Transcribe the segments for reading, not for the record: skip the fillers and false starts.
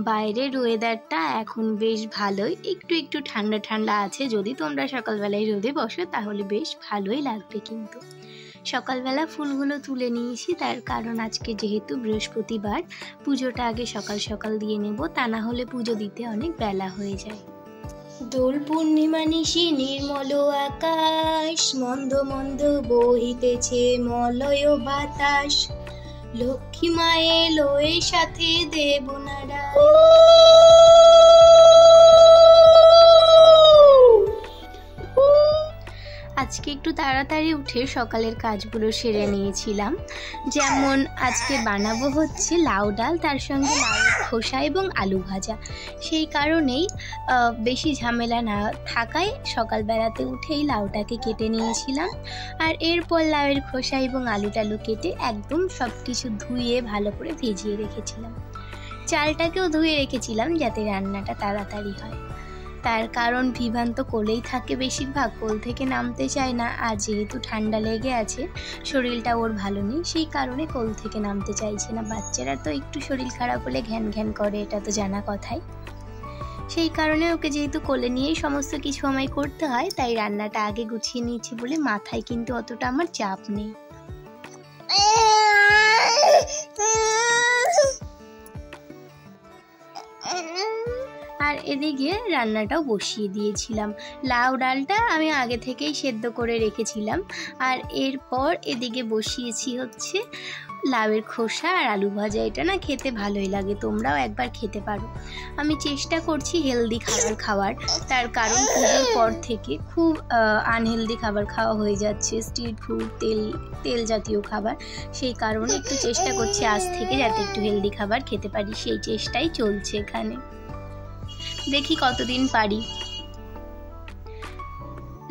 বাইরের ওয়েদারটা এখন বেশ ভালোই, একটু একটু ঠান্ডা ঠান্ডা আছে। যদি তোমরা সকালবেলায় রোদে বসো তাহলে বেশ ভালোই লাগবে। কিন্তু সকালবেলা ফুলগুলো তুলে নিয়েছি, তার কারণ আজকে যেহেতু বৃহস্পতিবার, পুজোটা আগে সকাল সকাল দিয়ে নেব, তা না হলে পুজো দিতে অনেক বেলা হয়ে যায়। দোল পূর্ণিমা নিশি নির্মল আকাশ, মন্দ মন্দ বহিতেছে মলয় বাতাস, লক্ষ্মী মায়ে লয়ে সাথে দেবনারায়ণ। আজকে একটু তাড়াতাড়ি উঠে সকালের কাজগুলো সেরে নিয়েছিলাম। যেমন আজকে বানাবো হচ্ছে লাউ ডাল, তার সঙ্গে লাউ খোসা এবং আলু ভাজা। সেই কারণেই বেশি ঝামেলা না থাকায় সকালবেলাতে উঠেই লাউটাকে কেটে নিয়েছিলাম। আর এরপর লাউয়ের খোসা এবং আলু টালু কেটে একদম সব কিছু ধুয়ে ভালো করে ভিজিয়ে রেখেছিলাম। চালটাকেও ধুয়ে রেখেছিলাম যাতে রান্নাটা তাড়াতাড়ি হয়। তার কারণ ভিভান তো কোলেই থাকে বেশিরভাগ, কোল থেকে নামতে চায় না। আর যেহেতু ঠান্ডা লেগে আছে, শরীরটা ওর ভালো নেই, সেই কারণে কোল থেকে নামতে চাইছে না। বাচ্চারা তো একটু শরীর খারাপ হলে ঘ্যান ঘ্যান করে, এটা তো জানা কথাই। সেই কারণে ওকে যেহেতু কোলে নিয়েই সমস্ত কিছু আমায় করতে হয়, তাই রান্নাটা আগে গুছিয়ে নিয়েছি বলে মাথায় কিন্তু অতটা আমার চাপ নেই। আর এদিকে রান্নাটাও বসিয়ে দিয়েছিলাম। লাউ ডালটা আমি আগে থেকেই সেদ্ধ করে রেখেছিলাম। আর এরপর এদিকে বসিয়েছি হচ্ছে লাউয়ের খোসা আর আলু ভাজা। এটা না খেতে ভালোই লাগে, তোমরাও একবার খেতে পারো। আমি চেষ্টা করছি হেলদি খাবার খাওয়ার, তার কারণ পুজোর পর থেকে খুব আনহেলদি খাবার খাওয়া হয়ে যাচ্ছে, স্ট্রিট ফুড, তেল জাতীয় খাবার। সেই কারণে একটু চেষ্টা করছি আজ থেকে যাতে একটু হেলদি খাবার খেতে পারি, সেই চেষ্টাই চলছে এখানে। দেখি কতদিন পারি।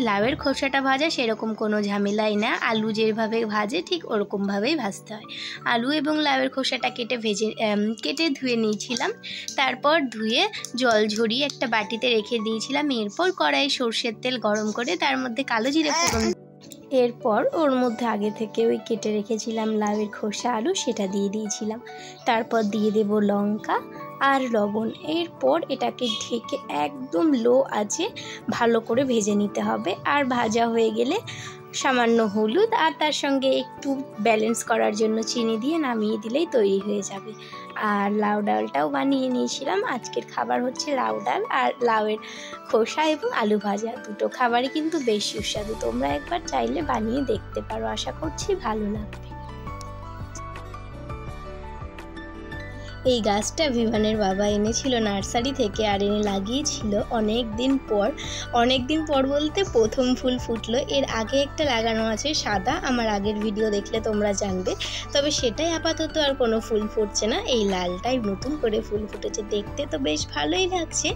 লাউয়ের খোসাটা ভাজা সেরকম কোনো ঝামেলাই না, আলু যেভাবে ভাজে ঠিক ওরকমভাবেই ভাজতে হয়। আলু এবং লাউয়ের খোসাটা কেটে ধুয়ে নিয়েছিলাম। তারপর ধুয়ে জল ঝরিয়ে একটা বাটিতে রেখে দিয়েছিলাম। এরপর কড়াইয়ে সর্ষের তেল গরম করে তার মধ্যে কালো জিরে ফোড়ন, এরপর ওর মধ্যে আগে থেকে ওই কেটে রেখেছিলাম লাউয়ের খোসা আলু, সেটা দিয়ে দিয়েছিলাম। তারপর দিয়ে দেব লঙ্কা আর লবণ। এরপর এটাকে ঢেকে একদম লো আঁচে ভালো করে ভেজে নিতে হবে। আর ভাজা হয়ে গেলে সামান্য হলুদ আর তার সঙ্গে একটু ব্যালেন্স করার জন্য চিনি দিয়ে নামিয়ে দিলেই তৈরি হয়ে যাবে। আর লাউ ডালটাও বানিয়ে নিয়েছিলাম। আজকের খাবার হচ্ছে লাউ ডাল আর লাউয়ের খোসা এবং আলু ভাজা। দুটো খাবারই কিন্তু বেশ সুস্বাদু, তোমরা একবার চাইলে বানিয়ে দেখতে পারো, আশা করছি ভালো লাগবে। এই গাছটা ভিভানের বাবা এনেছিল নার্সারি থেকে, আর এনে লাগিয়েছিল অনেক দিন পর বলতে প্রথম ফুল ফুটলো। এর আগে একটা লাগানো আছে সাদা, আমার আগের ভিডিও দেখলে তোমরা জানবে, তবে সেটাই আপাতত আর কোনো ফুল ফুটছে না। এই লালটাই নতুন করে ফুল ফুটেছে, দেখতে তো বেশ ভালোই লাগছে।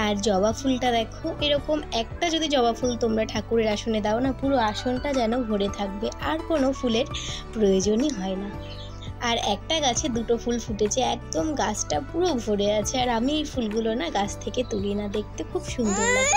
আর জবা ফুলটা দেখো, এরকম একটা যদি জবা ফুল তোমরা ঠাকুরের আসনে দাও না, পুরো আসনটা যেন ভরে থাকবে, আর কোনো ফুলের প্রয়োজনই হয় না। আর একটা গাছে দুটো ফুল ফুটেছে, একদম গাছটা পুরো ভরে আছে। আর আমি এই ফুলগুলো না গাছ থেকে তুলি না, দেখতে খুব সুন্দর লাগে।